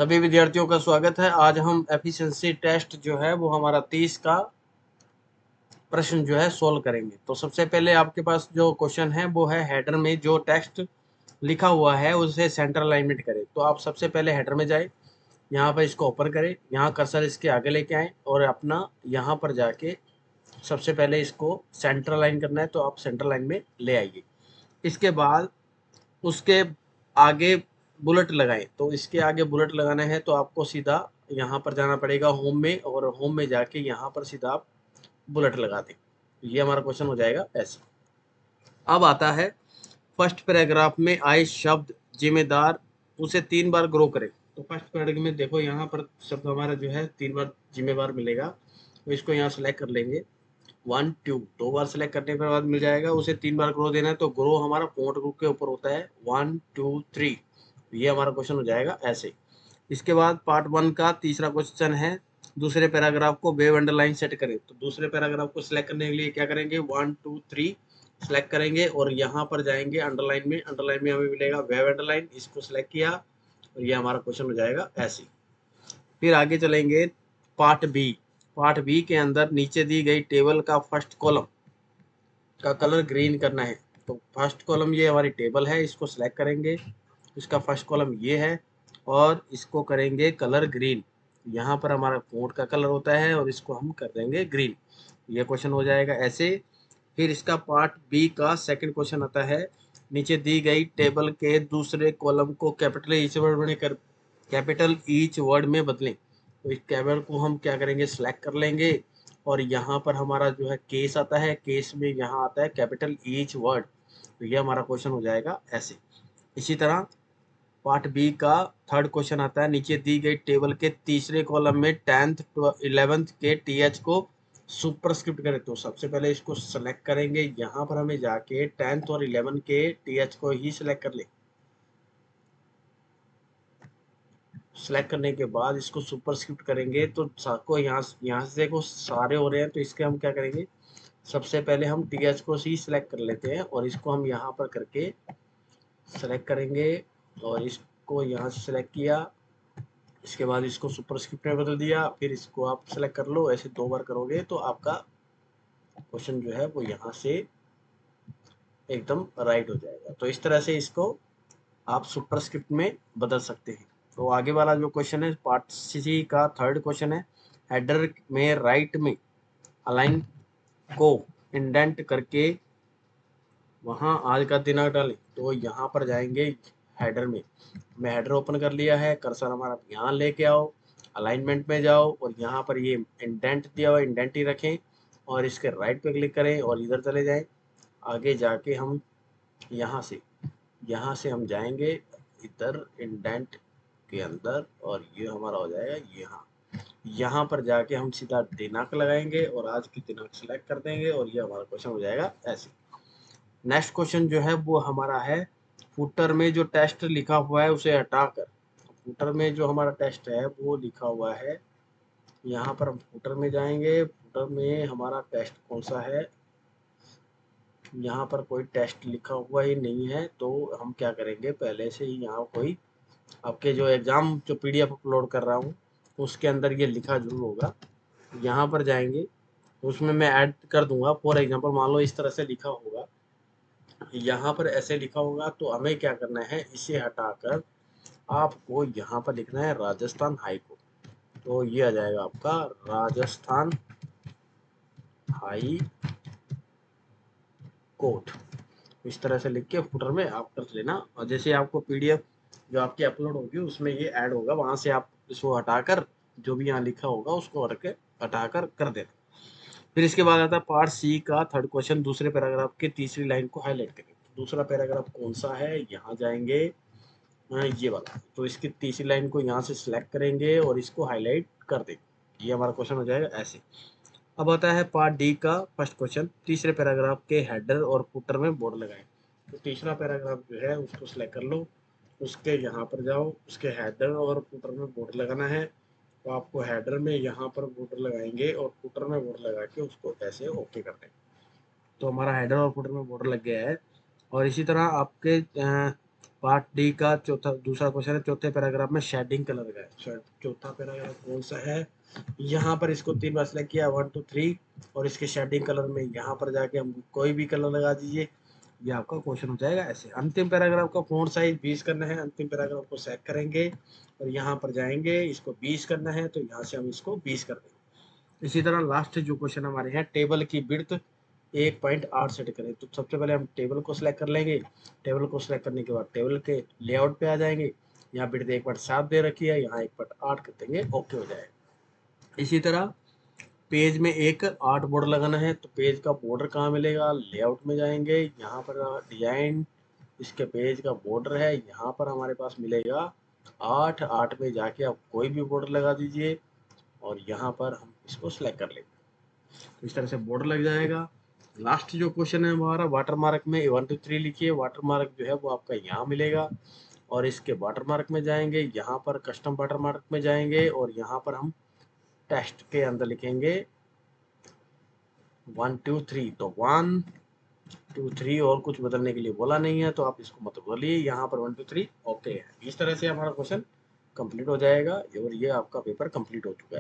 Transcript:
सभी विद्यार्थियों का स्वागत है। आज हम एफिशिएंसी टेस्ट जो है वो हमारा 30 का प्रश्न जो है सोल्व करेंगे। तो सबसे पहले आपके पास जो क्वेश्चन है वो है हेडर में जो टेक्स्ट लिखा हुआ है उसे सेंटर अलाइनमेंट करें। तो आप सबसे पहले हेडर में जाए, यहाँ पर इसको ओपन करें, यहाँ कर्सर इसके आगे लेके आए और अपना यहाँ पर जाके सबसे पहले इसको सेंटर अलाइन करना है। तो आप सेंटर लाइन में ले आइए। इसके बाद उसके आगे बुलेट लगाएं। तो इसके आगे बुलेट लगाना है तो आपको सीधा यहाँ पर जाना पड़ेगा होम में, और होम में जाके यहाँ पर सीधा आप बुलेट लगा दें। ये हमारा क्वेश्चन हो जाएगा ऐसे। अब आता है फर्स्ट पैराग्राफ में आए शब्द जिम्मेदार उसे 3 बार ग्रो करें। तो फर्स्ट पैराग्राफ में देखो यहाँ पर शब्द हमारा जो है 3 बार जिम्मेदार मिलेगा। तो इसको यहाँ सेलेक्ट कर लेंगे। 1 2 2 बार सेलेक्ट करने के बाद मिल जाएगा। उसे 3 बार ग्रो देना है तो ग्रो हमारा पॉइंट ग्रुप के ऊपर होता है 1 2 3। ये हमारा क्वेश्चन हो जाएगा ऐसे। इसके बाद पार्ट 1 का तीसरा क्वेश्चन है दूसरे पैराग्राफ को वेव अंडरलाइन सेट करें। तो दूसरे पैराग्राफ को सिलेक्ट करने के लिए क्या करेंगे, 1 2 3 सेलेक्ट करेंगे और यहाँ पर जाएंगे अंडरलाइन में। अंडरलाइन में हमें मिलेगा वेव अंडरलाइन, इसको सिलेक्ट किया और ये हमारा क्वेश्चन हो जाएगा ऐसे। फिर आगे चलेंगे पार्ट बी। पार्ट बी के अंदर नीचे दी गई टेबल का फर्स्ट कॉलम का कलर ग्रीन करना है। तो फर्स्ट कॉलम ये हमारी टेबल है, इसको सिलेक्ट करेंगे। इसका फर्स्ट कॉलम ये है और इसको करेंगे कलर ग्रीन। यहाँ पर हमारा फ़ॉन्ट का कलर होता है और इसको हम कर देंगे ग्रीन। ये क्वेश्चन हो जाएगा ऐसे। फिर इसका पार्ट बी का सेकंड क्वेश्चन आता है नीचे दी गई टेबल के दूसरे कॉलम को कैपिटल ईच वर्ड में बदलें। तो इस कैपिटल को हम क्या करेंगे, सिलेक्ट कर लेंगे और यहाँ पर हमारा जो है केस आता है, केस में यहाँ आता है कैपिटल ईच वर्ड। तो ये हमारा क्वेश्चन हो जाएगा ऐसे। इसी तरह पार्ट बी का थर्ड क्वेश्चन आता है नीचे दी गई टेबल के तीसरे कॉलम में 10th 11th के टीएच को सुपरस्क्रिप्ट करें। तो सबसे पहले इसको सेलेक्ट करेंगे, यहाँ पर हमें जाके 10th और 11 के टीएच को ही सिलेक्ट कर ले। सेलेक्ट करने के बाद इसको सुपरस्क्रिप्ट करेंगे तो सबको यहाँ से देखो सारे हो रहे हैं। तो इसके हम क्या करेंगे, सबसे पहले हम टीएच को ही सिलेक्ट कर लेते हैं और इसको हम यहाँ पर करके सेलेक्ट करेंगे और इसको यहाँ से सेलेक्ट किया। इसके बाद इसको सुपरस्क्रिप्ट में बदल दिया। फिर इसको आप सेलेक्ट कर लो। ऐसे 2 बार करोगे तो आपका क्वेश्चन जो है वो यहाँ से एकदम राइट हो जाएगा। तो इस तरह से इसको आप सुपरस्क्रिप्ट में बदल सकते हैं। तो आगे वाला जो क्वेश्चन है पार्ट सी का थर्ड क्वेश्चन है हेडर में राइट में अलाइन को इंडेंट करके वहाँ आज का दिनांक डालें। तो यहाँ पर जाएंगे हेडर में, मैं हेडर ओपन कर लिया है, कर्सर हमारा यहाँ लेके आओ, अलाइनमेंट में जाओ और यहाँ पर ये इंडेंट दिया हुआ इंडेंट ही रखें और इसके राइट पे क्लिक करें और इधर चले जाएं। आगे जाके हम यहाँ से हम जाएंगे इधर इंडेंट के अंदर और ये हमारा हो जाएगा यहाँ पर जाके हम सीधा दिनांक लगाएंगे और आज की दिनांक सेलेक्ट कर देंगे और ये हमारा क्वेश्चन हो जाएगा ऐसे। नेक्स्ट क्वेश्चन जो है वो हमारा है फुटर में जो टेस्ट लिखा हुआ है उसे हटाकर। फुटर में जो हमारा टेस्ट है वो लिखा हुआ है, यहाँ पर हम फुटर में जाएंगे। फुटर में हमारा टेस्ट कौन सा है, यहाँ पर कोई टेस्ट लिखा हुआ ही नहीं है। तो हम क्या करेंगे, पहले से ही यहाँ कोई आपके जो एग्जाम जो पीडीएफ अपलोड कर रहा हूँ उसके अंदर ये लिखा जरूर होगा। यहाँ पर जाएंगे उसमें मैं ऐड कर दूंगा। फॉर एग्जांपल मान लो इस तरह से लिखा होगा, यहाँ पर ऐसे लिखा होगा। तो हमें क्या करना है, इसे हटाकर आपको यहाँ पर लिखना है राजस्थान हाई कोर्ट। तो ये आ जाएगा आपका राजस्थान हाई कोर्ट। इस तरह से लिख के फुटर में आप कर लेना और जैसे आपको पीडीएफ जो आपकी अपलोड होगी उसमें ये ऐड होगा, वहां से आप इसको हटाकर जो भी यहाँ लिखा होगा उसको हटाकर कर देना। फिर इसके बाद आता है पार्ट सी का थर्ड क्वेश्चन दूसरे पैराग्राफ के तीसरी लाइन को हाईलाइट करें। दूसरा पैराग्राफ कौन सा है, यहाँ जाएंगे ये वाला। तो इसकी तीसरी लाइन को यहाँ से सिलेक्ट करेंगे और इसको हाईलाइट कर देंगे। ये हमारा क्वेश्चन हो जाएगा ऐसे। अब आता है पार्ट डी का फर्स्ट क्वेश्चन तीसरे पैराग्राफ के हेडर और फुटर में बोर्ड लगाएं। तो तीसरा पैराग्राफ जो है उसको सिलेक्ट कर लो, उसके यहाँ पर जाओ, उसके हेडर और फुटर में बोर्ड लगाना है। तो आपको हेडर में यहाँ पर बॉर्डर लगाएंगे और फुटर में बॉर्डर लगा के उसको ऐसे ओके कर देंगे। तो हमारा हेडर और फुटर में बॉर्डर लग गया है। और इसी तरह आपके पार्ट डी का चौथा दूसरा क्वेश्चन है, चौथे पैराग्राफ में शेडिंग कलर का है। चौथा पैराग्राफ कौन सा है? यहाँ पर इसको 3 बार सेलेक्ट किया, 1 2 3, और इसके शेडिंग कलर में यहाँ पर जाके हम कोई भी कलर लगा दीजिए, ये आपका क्वेश्चन हो जाएगा ऐसे। अंतिम पैराग्राफ का फॉन्ट साइज 20 करना है, अंतिम पैराग्राफ को सेलेक्ट करेंगे और यहाँ पर जाएंगे, इसको 20 करना है तो यहाँ से हम इसको 20 कर देंगे। इसी तरह लास्ट जो क्वेश्चन हमारे हैं, टेबल की विड्थ 1.8 सेट करें, तो सबसे पहले हम टेबल को सिलेक्ट कर लेंगे। टेबल को सिलेक्ट करने के बाद टेबल के लेआउट पे आ जाएंगे, यहाँ विड्थ 1.7 दे रखी है, यहाँ 1.8 कर देंगे, ओके हो जाएगा। इसी तरह पेज में एक आर्ट बॉर्डर लगाना है, तो पेज का बॉर्डर कहाँ मिलेगा? लेआउट में जाएंगे, यहाँ पर डिजाइन, इसके पेज का बॉर्डर है, यहाँ पर हमारे पास मिलेगा 8 में जाके आप कोई भी बॉर्डर लगा दीजिए और यहाँ पर हम इसको सिलेक्ट कर लेंगे, तो इस तरह से बॉर्डर लग जाएगा। लास्ट जो क्वेश्चन है हमारा, वाटर मार्क में 1 2 3 लिखिए। वाटर मार्क जो है वो आपका यहाँ मिलेगा और इसके वाटर मार्क में जाएंगे, यहाँ पर कस्टम वाटर मार्क में जाएंगे और यहाँ पर हम टेक्स्ट के अंदर लिखेंगे 1 2 3, तो 1 2 3 और कुछ बदलने के लिए बोला नहीं है, तो आप इसको मत बोलिए, यहाँ पर 1 2 3 ओके है। इस तरह से हमारा क्वेश्चन कंप्लीट हो जाएगा और ये आपका पेपर कंप्लीट हो चुका है।